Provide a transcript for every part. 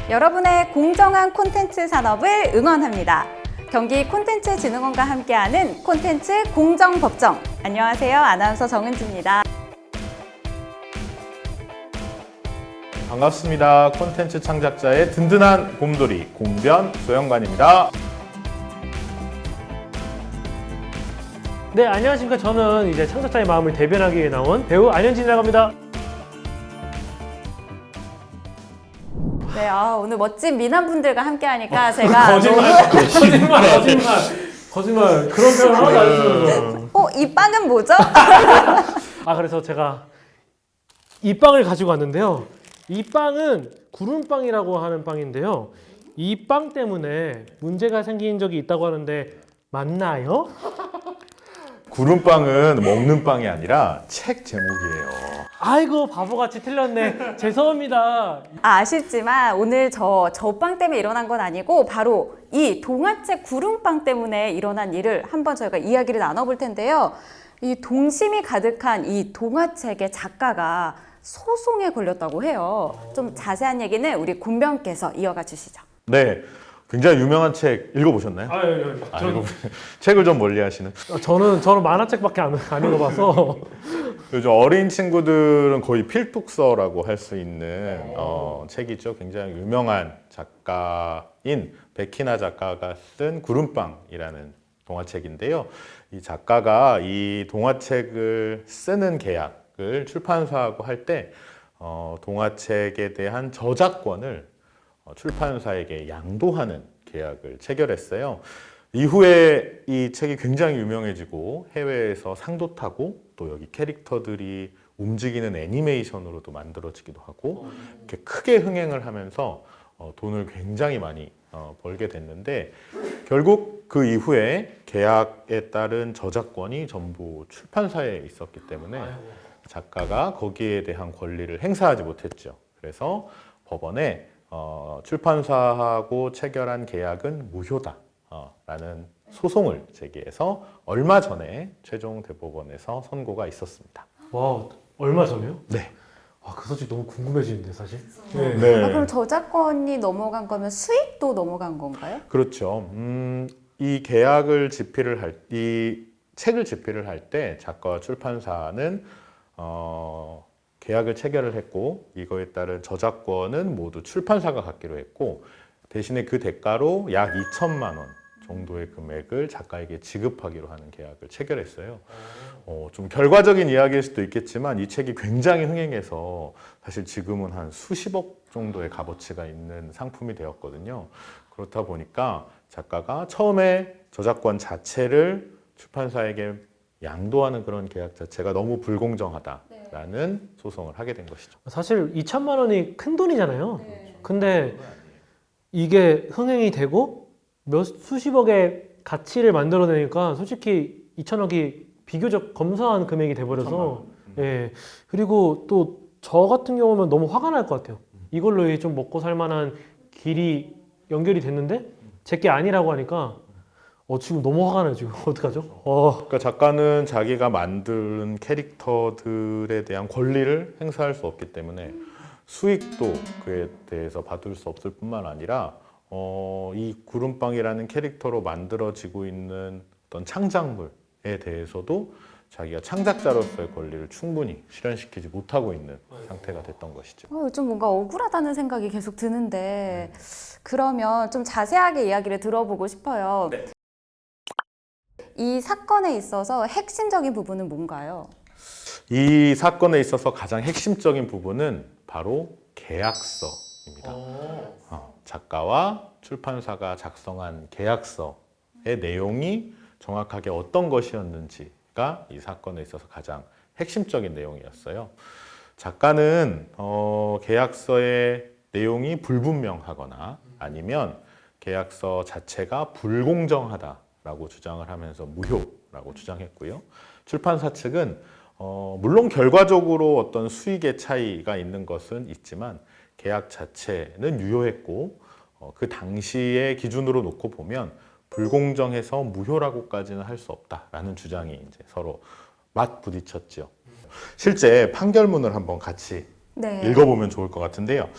여러분의 공정한 콘텐츠 산업을 응원합니다. 경기 콘텐츠진흥원과 함께하는 콘텐츠 공정법정. 안녕하세요. 아나운서 정은지입니다. 반갑습니다. 콘텐츠 창작자의 든든한 곰돌이 공변 소영관입니다. 네, 안녕하십니까. 저는 이제 창작자의 마음을 대변하기 위해 나온 배우 안현진이라고 합니다. 네, 오늘 멋진 미남분들과 함께하니까 제가 거짓말. 그런 표현 하나도 안 쓰는 거. 이 빵은 뭐죠? 그래서 제가 이 빵을 가지고 왔는데요. 이 빵은 구름빵이라고 하는 빵인데요. 이 빵 때문에 문제가 생긴 적이 있다고 하는데 맞나요? 구름빵은 먹는 빵이 아니라 책 제목이에요. 아이고, 바보같이 틀렸네. 죄송합니다. 아쉽지만 오늘 저 빵 때문에 일어난 건 아니고 바로 이 동화책 구름빵 때문에 일어난 일을 한번 저희가 이야기를 나눠볼 텐데요. 이 동심이 가득한 이 동화책의 작가가 소송에 걸렸다고 해요. 좀 자세한 얘기는 우리 곰변께서 이어가 주시죠. 네, 굉장히 유명한 책 읽어보셨나요? 책을 좀 멀리하시는. 저는 만화책밖에 안 읽어봐서. 요즘 어린 친구들은 거의 필독서라고 할 수 있는 책이죠. 굉장히 유명한 작가인 백희나 작가가 쓴 구름빵이라는 동화책인데요. 이 작가가 이 동화책을 쓰는 계약을 출판사하고 할 때 동화책에 대한 저작권을 출판사에게 양도하는 계약을 체결했어요. 이후에 이 책이 굉장히 유명해지고 해외에서 상도 타고 또 여기 캐릭터들이 움직이는 애니메이션으로도 만들어지기도 하고 이렇게 크게 흥행을 하면서 돈을 굉장히 많이 벌게 됐는데 결국 그 이후에 계약에 따른 저작권이 전부 출판사에 있었기 때문에 작가가 거기에 대한 권리를 행사하지 못했죠. 그래서 법원에 출판사하고 체결한 계약은 무효다 라는 소송을 제기해서 얼마 전에 최종 대법원에서 선고가 있었습니다. 와, 얼마 전에요? 네. 그 소식 너무 궁금해지는데 사실. 네. 그럼 저작권이 넘어간 거면 수익도 넘어간 건가요? 그렇죠. 이 계약을 이 책을 집필을 할 때 작가와 출판사는 계약을 체결을 했고 이거에 따른 저작권은 모두 출판사가 갖기로 했고 대신에 그 대가로 약 2천만 원 정도의 금액을 작가에게 지급하기로 하는 계약을 체결했어요. 좀 결과적인 이야기일 수도 있겠지만 이 책이 굉장히 흥행해서 사실 지금은 한 수십억 정도의 값어치가 있는 상품이 되었거든요. 그렇다 보니까 작가가 처음에 저작권 자체를 출판사에게 양도하는 그런 계약 자체가 너무 불공정하다라는 소송을 하게 된 것이죠. 사실 2천만 원이 큰 돈이잖아요. 근데 이게 흥행이 되고 수십억의 가치를 만들어내니까 솔직히 2천억이 비교적 검소한 금액이 돼버려서 그리고 또 저 같은 경우는 너무 화가 날 것 같아요. 이걸로 좀 먹고 살 만한 길이 연결이 됐는데 제게 아니라고 하니까 지금 너무 화가 나요. 지금 어떡하죠? 그러니까 작가는 자기가 만든 캐릭터들에 대한 권리를 행사할 수 없기 때문에 수익도 그에 대해서 받을 수 없을 뿐만 아니라 이 구름빵이라는 캐릭터로 만들어지고 있는 어떤 창작물에 대해서도 자기가 창작자로서의 권리를 충분히 실현시키지 못하고 있는 상태가 됐던 것이죠. 좀 뭔가 억울하다는 생각이 계속 드는데 그러면 좀 자세하게 이야기를 들어보고 싶어요. 네. 이 사건에 있어서 핵심적인 부분은 뭔가요? 이 사건에 있어서 가장 핵심적인 부분은 바로 계약서입니다. 작가와 출판사가 작성한 계약서의 내용이 정확하게 어떤 것이었는지가 이 사건에 있어서 가장 핵심적인 내용이었어요. 작가는 계약서의 내용이 불분명하거나 아니면 계약서 자체가 불공정하다라고 주장을 하면서 무효라고 주장했고요. 출판사 측은 물론 결과적으로 어떤 수익의 차이가 있는 것은 있지만 계약 자체는 유효했고 그 당시의 기준으로 놓고 보면 불공정해서 무효라고까지는 할 수 없다라는 주장이 이제 서로 맞부딪혔죠. 실제 판결문을 한번 같이 읽어보면 좋을 것 같은데요.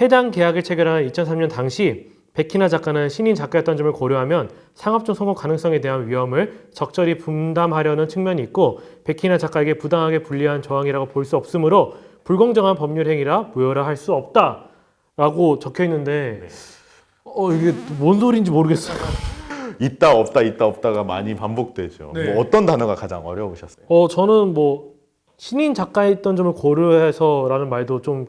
해당 계약을 체결한 2003년 당시 백희나 작가는 신인 작가였던 점을 고려하면 상업적 성공 가능성에 대한 위험을 적절히 분담하려는 측면이 있고 백희나 작가에게 부당하게 불리한 조항이라고 볼 수 없으므로 불공정한 법률 행위라 무효라 할 수 없다라고 적혀 있는데 이게 뭔 소리인지 모르겠어요. 있다 없다가 많이 반복되죠. 네. 뭐 어떤 단어가 가장 어려우셨어요? 저는 뭐 신인 작가였던 점을 고려해서라는 말도 좀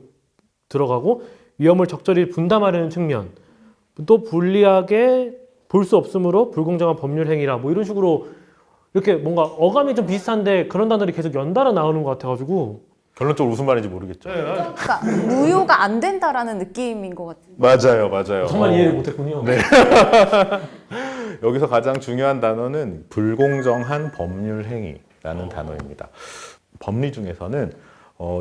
들어가고 위험을 적절히 분담하려는 측면 또 불리하게 볼 수 없으므로 불공정한 법률 행위라 뭐 이런 식으로 이렇게 뭔가 어감이 좀 비슷한데 그런 단어들이 계속 연달아 나오는 것 같아가지고 결론적으로 무슨 말인지 모르겠죠. 그러니까 무효가 안 된다라는 느낌인 것 같아요. 맞아요. 정말 이해를 못했군요. 네. 여기서 가장 중요한 단어는 불공정한 법률 행위라는 단어입니다. 법리 중에서는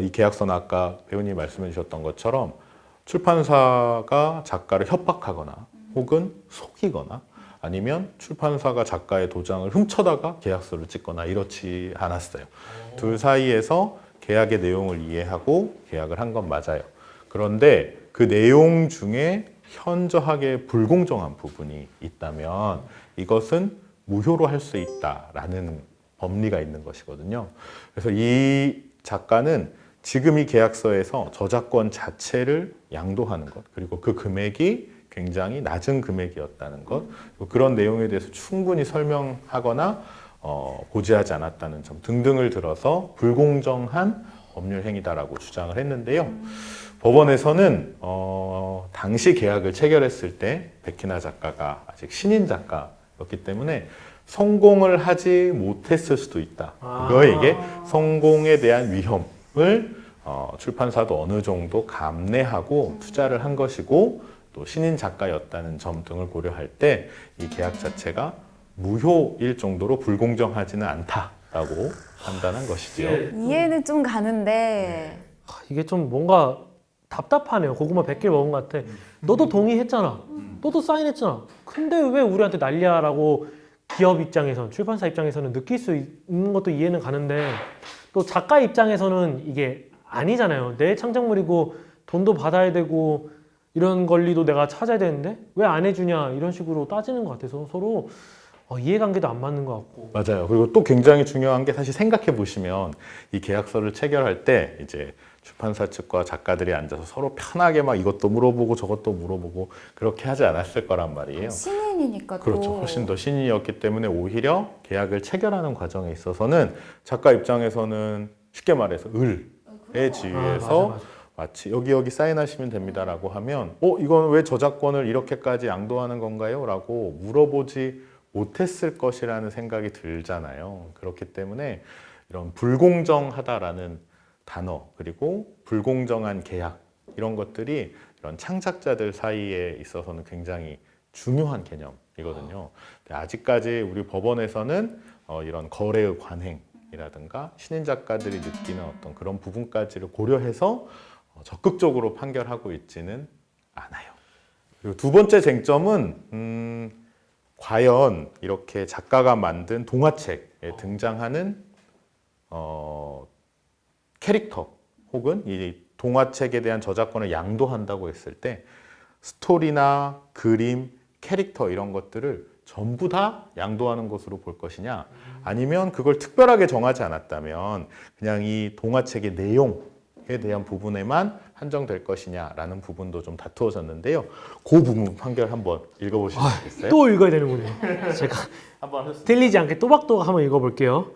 이 계약서는 아까 배우님이 말씀해 주셨던 것처럼 출판사가 작가를 협박하거나 혹은 속이거나 아니면 출판사가 작가의 도장을 훔쳐다가 계약서를 찍거나 이렇지 않았어요. 둘 사이에서 계약의 내용을 이해하고 계약을 한 건 맞아요. 그런데 그 내용 중에 현저하게 불공정한 부분이 있다면 이것은 무효로 할 수 있다라는 법리가 있는 것이거든요. 그래서 이 작가는 지금 이 계약서에서 저작권 자체를 양도하는 것, 그리고 그 금액이 굉장히 낮은 금액이었다는 것, 그런 내용에 대해서 충분히 설명하거나 고지하지 않았다는 점 등등을 들어서 불공정한 법률 행위다라고 주장을 했는데요. 법원에서는 당시 계약을 체결했을 때 백희나 작가가 아직 신인 작가였기 때문에 성공을 하지 못했을 수도 있다. 그거에게 성공에 대한 위험을 출판사도 어느 정도 감내하고 투자를 한 것이고 또 신인 작가였다는 점 등을 고려할 때 이 계약 자체가 무효일 정도로 불공정하지는 않다라고 판단한 것이지요. 이해는 좀 가는데 이게 좀 뭔가 답답하네요. 고구마 100개 먹은 것 같아. 너도 동의했잖아. 너도 사인했잖아. 근데 왜 우리한테 난리야라고 기업 입장에선 출판사 입장에서는 느낄 수 있는 것도 이해는 가는데 또 작가 입장에서는 이게 아니잖아요. 내 창작물이고 돈도 받아야 되고 이런 권리도 내가 찾아야 되는데 왜 안 해주냐 이런 식으로 따지는 것 같아서 서로 이해관계도 안 맞는 것 같고. 맞아요. 그리고 또 굉장히 중요한 게 사실 생각해 보시면 이 계약서를 체결할 때 이제 출판사 측과 작가들이 앉아서 서로 편하게 막 이것도 물어보고 저것도 물어보고 그렇게 하지 않았을 거란 말이에요. 신인이니까 또 그렇죠. 훨씬 더 신인이었기 때문에 오히려 계약을 체결하는 과정에 있어서는 작가 입장에서는 쉽게 말해서 을에 지위에서 맞아. 마치 여기 사인하시면 됩니다라고 하면 이건 왜 저작권을 이렇게까지 양도하는 건가요? 라고 물어보지 못했을 것이라는 생각이 들잖아요. 그렇기 때문에 이런 불공정하다라는 단어 그리고 불공정한 계약 이런 것들이 이런 창작자들 사이에 있어서는 굉장히 중요한 개념이거든요. 아직까지 우리 법원에서는 이런 거래의 관행이라든가 신인 작가들이 느끼는 어떤 그런 부분까지를 고려해서 적극적으로 판결하고 있지는 않아요. 그리고 두 번째 쟁점은 과연 이렇게 작가가 만든 동화책에 등장하는 캐릭터 혹은 이 동화책에 대한 저작권을 양도한다고 했을 때 스토리나 그림, 캐릭터 이런 것들을 전부 다 양도하는 것으로 볼 것이냐 아니면 그걸 특별하게 정하지 않았다면 그냥 이 동화책의 내용에 대한 부분에만 한정될 것이냐라는 부분도 좀 다투어졌는데요. 그 부분 판결 한번 읽어보시면 좋겠어요? 또 읽어야 되는군요. 제가 한번 하셨습니다. 틀리지 않게 또박또박 한번 읽어볼게요.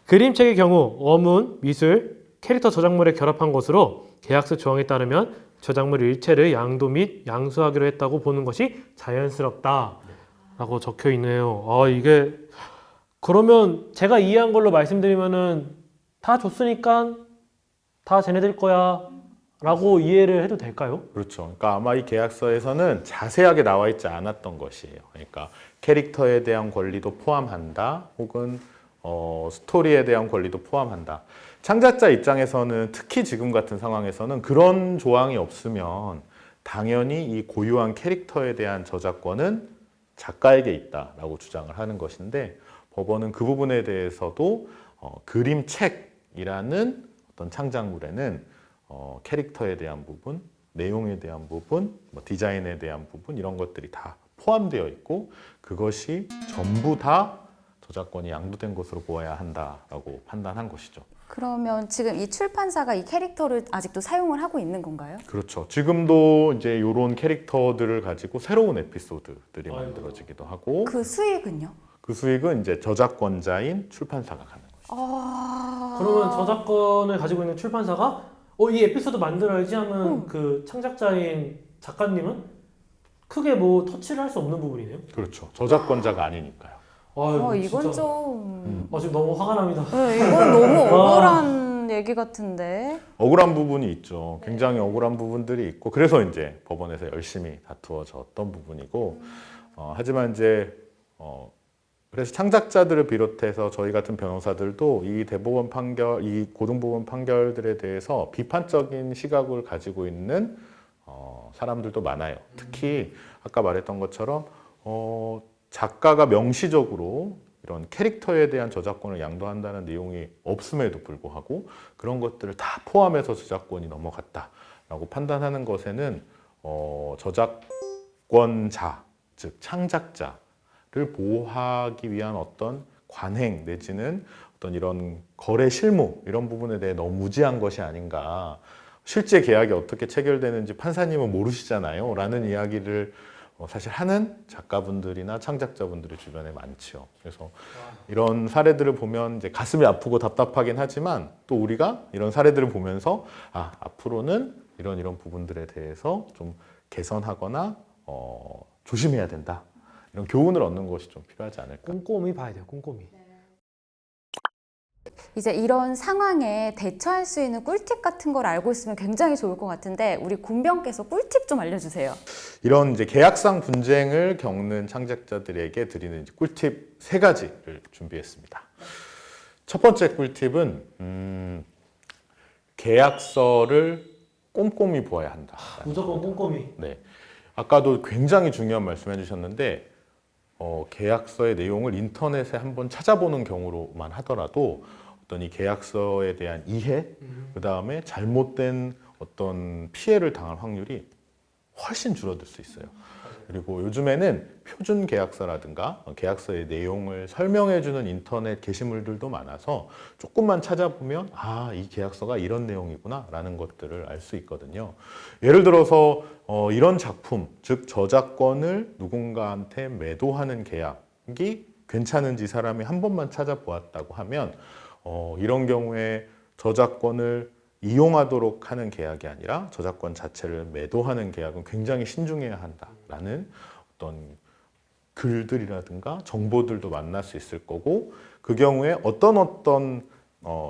그림책의 경우 어문, 미술, 캐릭터 저작물에 결합한 것으로 계약서 조항에 따르면 저작물 일체를 양도 및 양수하기로 했다고 보는 것이 자연스럽다라고 적혀 있네요. 이게 그러면 제가 이해한 걸로 말씀드리면은 다 줬으니까 다 쟤네들 거야 라고 이해를 해도 될까요? 그렇죠. 그러니까 아마 이 계약서에서는 자세하게 나와 있지 않았던 것이에요. 그러니까 캐릭터에 대한 권리도 포함한다, 혹은 스토리에 대한 권리도 포함한다. 창작자 입장에서는 특히 지금 같은 상황에서는 그런 조항이 없으면 당연히 이 고유한 캐릭터에 대한 저작권은 작가에게 있다라고 주장을 하는 것인데 법원은 그 부분에 대해서도 그림책이라는 어떤 창작물에는 캐릭터에 대한 부분, 내용에 대한 부분, 뭐 디자인에 대한 부분 이런 것들이 다 포함되어 있고 그것이 전부 다 저작권이 양도된 것으로 보아야 한다라고 판단한 것이죠. 그러면 지금 이 출판사가 이 캐릭터를 아직도 사용을 하고 있는 건가요? 그렇죠. 지금도 이제 이런 캐릭터들을 가지고 새로운 에피소드들이 아이고. 만들어지기도 하고 그 수익은요? 그 수익은 이제 저작권자인 출판사가 가는 거죠. 그러면 저작권을 가지고 있는 출판사가 이 에피소드 만들어야지 하면 그 창작자인 작가님은 크게 뭐 터치를 할 수 없는 부분이네요. 그렇죠. 저작권자가 아니니까요. 이건 진짜. 좀 지금 너무 화가 납니다. 네, 이건 너무 억울한 얘기 같은데. 억울한 부분이 있죠. 굉장히 억울한 부분들이 있고 그래서 이제 법원에서 열심히 다투어졌던 부분이고 하지만 이제 그래서 창작자들을 비롯해서 저희 같은 변호사들도 이 대법원 판결, 이 고등법원 판결들에 대해서 비판적인 시각을 가지고 있는 사람들도 많아요. 특히 아까 말했던 것처럼 작가가 명시적으로 이런 캐릭터에 대한 저작권을 양도한다는 내용이 없음에도 불구하고 그런 것들을 다 포함해서 저작권이 넘어갔다라고 판단하는 것에는 저작권자, 즉 창작자를 보호하기 위한 어떤 관행 내지는 어떤 이런 거래 실무 이런 부분에 대해 너무 무지한 것이 아닌가. 실제 계약이 어떻게 체결되는지 판사님은 모르시잖아요. 라는 이야기를 사실 하는 작가분들이나 창작자분들이 주변에 많지요. 그래서 이런 사례들을 보면 이제 가슴이 아프고 답답하긴 하지만 또 우리가 이런 사례들을 보면서 앞으로는 이런 부분들에 대해서 좀 개선하거나 조심해야 된다. 이런 교훈을 얻는 것이 좀 필요하지 않을까. 꼼꼼히 봐야 돼요. 꼼꼼히. 이제 이런 상황에 대처할 수 있는 꿀팁 같은 걸 알고 있으면 굉장히 좋을 것 같은데 우리 곰병께서 꿀팁 좀 알려주세요. 이런 이제 계약상 분쟁을 겪는 창작자들에게 드리는 이제 꿀팁 3가지를 준비했습니다. 첫 번째 꿀팁은 계약서를 꼼꼼히 보아야 한다. 무조건 꼼꼼히. 네. 아까도 굉장히 중요한 말씀 해주셨는데 계약서의 내용을 인터넷에 한번 찾아보는 경우로만 하더라도 어떤 이 계약서에 대한 이해, 그 다음에 잘못된 어떤 피해를 당할 확률이 훨씬 줄어들 수 있어요. 그리고 요즘에는 표준 계약서라든가 계약서의 내용을 설명해주는 인터넷 게시물들도 많아서 조금만 찾아보면 이 계약서가 이런 내용이구나 라는 것들을 알 수 있거든요. 예를 들어서 이런 작품, 즉 저작권을 누군가한테 매도하는 계약이 괜찮은지 사람이 한 번만 찾아보았다고 하면 이런 경우에 저작권을 이용하도록 하는 계약이 아니라 저작권 자체를 매도하는 계약은 굉장히 신중해야 한다라는 어떤 글들이라든가 정보들도 만날 수 있을 거고 그 경우에 어떤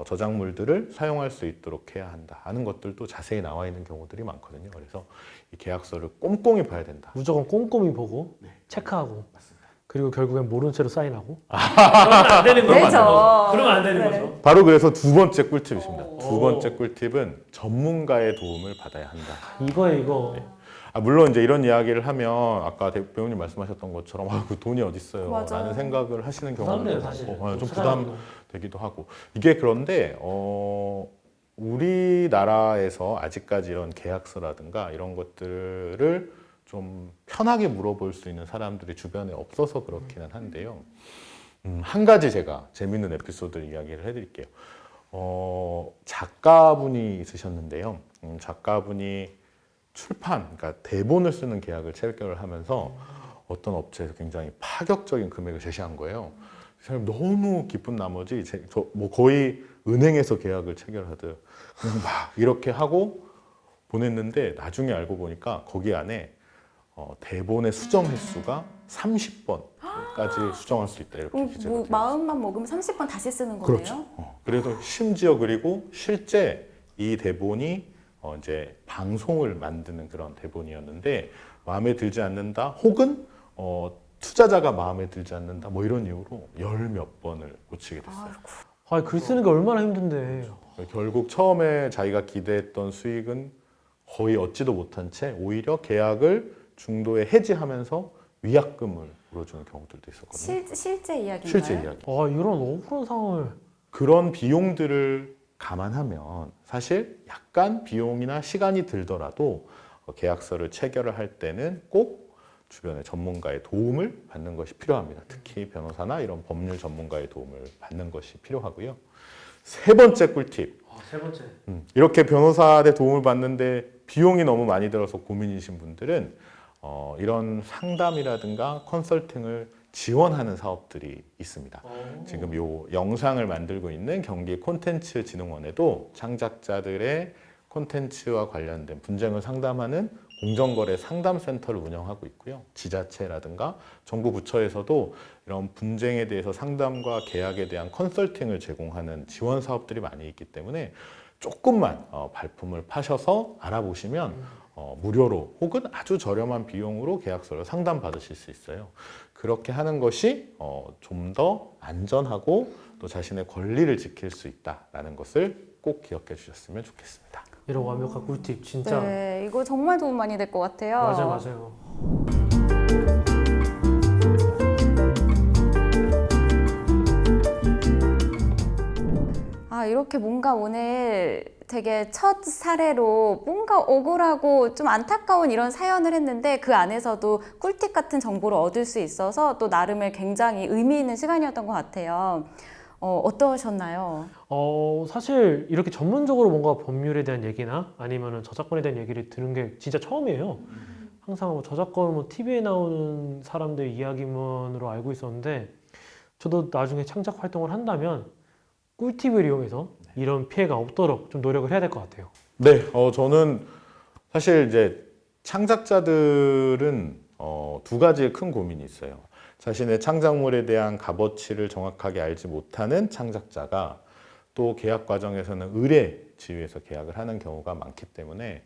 저작물들을 사용할 수 있도록 해야 한다 하는 것들도 자세히 나와 있는 경우들이 많거든요. 그래서 이 계약서를 꼼꼼히 봐야 된다. 무조건 꼼꼼히 보고 체크하고. 그리고 결국엔 모른 채로 사인하고. 그러면 안 되는 거죠. 그렇죠. 그러면 안 되는 네. 거죠. 바로 그래서 두 번째 꿀팁이십니다. 두 번째 꿀팁은 전문가의 도움을 받아야 한다. 이거예요, 이거. 물론 이제 이런 이야기를 하면 아까 배우님 말씀하셨던 것처럼 그 돈이 어디 있어요? 맞아. 라는 생각을 하시는 부담돼요, 경우도 사실. 많고 좀 찾아가기도. 부담되기도 하고 이게 그런데 우리나라에서 아직까지 이런 계약서라든가 이런 것들을 좀 편하게 물어볼 수 있는 사람들이 주변에 없어서 그렇기는 한데요. 한 가지 제가 재밌는 에피소드를 이야기를 해드릴게요. 작가분이 있으셨는데요. 작가분이 그러니까 대본을 쓰는 계약을 체결을 하면서 어떤 업체에서 굉장히 파격적인 금액을 제시한 거예요. 사람 너무 기쁜 나머지 거의 은행에서 계약을 체결하듯 그냥 막 이렇게 하고 보냈는데 나중에 알고 보니까 거기 안에 대본의 수정 횟수가 30번까지 수정할 수 있다 이렇게 기재가 되어 있어요. 마음만 먹으면 30번 다시 쓰는 거네요? 그렇죠. 그래서 심지어 그리고 실제 이 대본이 이제 방송을 만드는 그런 대본이었는데 마음에 들지 않는다 혹은 투자자가 마음에 들지 않는다 뭐 이런 이유로 10몇 번을 고치게 됐어요. 글 쓰는 게 얼마나 힘든데. 결국 처음에 자기가 기대했던 수익은 거의 얻지도 못한 채 오히려 계약을 중도에 해지하면서 위약금을 물어주는 경우들도 있었거든요. 실제 이야기인가요? 실제 이야기. 이런 억울한 상황을. 그런 비용들을 감안하면 사실 약간 비용이나 시간이 들더라도 계약서를 체결을 할 때는 꼭 주변의 전문가의 도움을 받는 것이 필요합니다. 특히 변호사나 이런 법률 전문가의 도움을 받는 것이 필요하고요. 세 번째 꿀팁. 세 번째. 이렇게 변호사의 도움을 받는데 비용이 너무 많이 들어서 고민이신 분들은 이런 상담이라든가 컨설팅을 지원하는 사업들이 있습니다. 지금 요 영상을 만들고 있는 경기 콘텐츠진흥원에도 창작자들의 콘텐츠와 관련된 분쟁을 상담하는 공정거래 상담센터를 운영하고 있고요. 지자체라든가 정부 부처에서도 이런 분쟁에 대해서 상담과 계약에 대한 컨설팅을 제공하는 지원 사업들이 많이 있기 때문에 조금만 발품을 파셔서 알아보시면 무료로 혹은 아주 저렴한 비용으로 계약서를 상담받으실 수 있어요. 그렇게 하는 것이 좀 더 안전하고 또 자신의 권리를 지킬 수 있다는 것을 꼭 기억해 주셨으면 좋겠습니다. 이런 완벽한 꿀팁 진짜. 네, 이거 정말 도움 많이 될 것 같아요. 맞아요. 이렇게 뭔가 오늘 되게 첫 사례로 뭔가 억울하고 좀 안타까운 이런 사연을 했는데 그 안에서도 꿀팁 같은 정보를 얻을 수 있어서 또 나름의 굉장히 의미 있는 시간이었던 것 같아요. 어떠셨나요? 사실 이렇게 전문적으로 뭔가 법률에 대한 얘기나 아니면은 저작권에 대한 얘기를 들은 게 진짜 처음이에요. 항상 뭐 저작권 TV에 나오는 사람들 이야기만으로 알고 있었는데 저도 나중에 창작 활동을 한다면 꿀팁을 이용해서 이런 피해가 없도록 좀 노력을 해야 될 것 같아요. 네, 저는 사실 이제 창작자들은 두 가지의 큰 고민이 있어요. 자신의 창작물에 대한 값어치를 정확하게 알지 못하는 창작자가 또 계약 과정에서는 의뢰 지위에서 계약을 하는 경우가 많기 때문에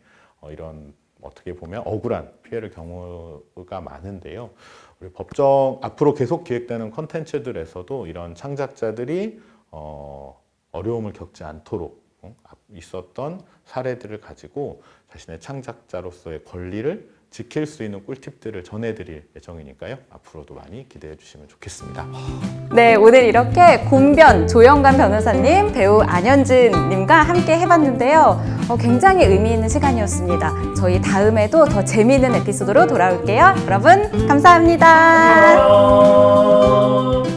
이런 어떻게 보면 억울한 피해를 경우가 많은데요. 우리 법정 앞으로 계속 기획되는 콘텐츠들에서도 이런 창작자들이 어려움을 겪지 않도록 있었던 사례들을 가지고 자신의 창작자로서의 권리를 지킬 수 있는 꿀팁들을 전해드릴 예정이니까요. 앞으로도 많이 기대해 주시면 좋겠습니다. 네, 오늘 이렇게 곤변 조영관 변호사님, 배우 안현진님과 함께 해봤는데요. 굉장히 의미 있는 시간이었습니다. 저희 다음에도 더 재미있는 에피소드로 돌아올게요. 여러분, 감사합니다. 안녕.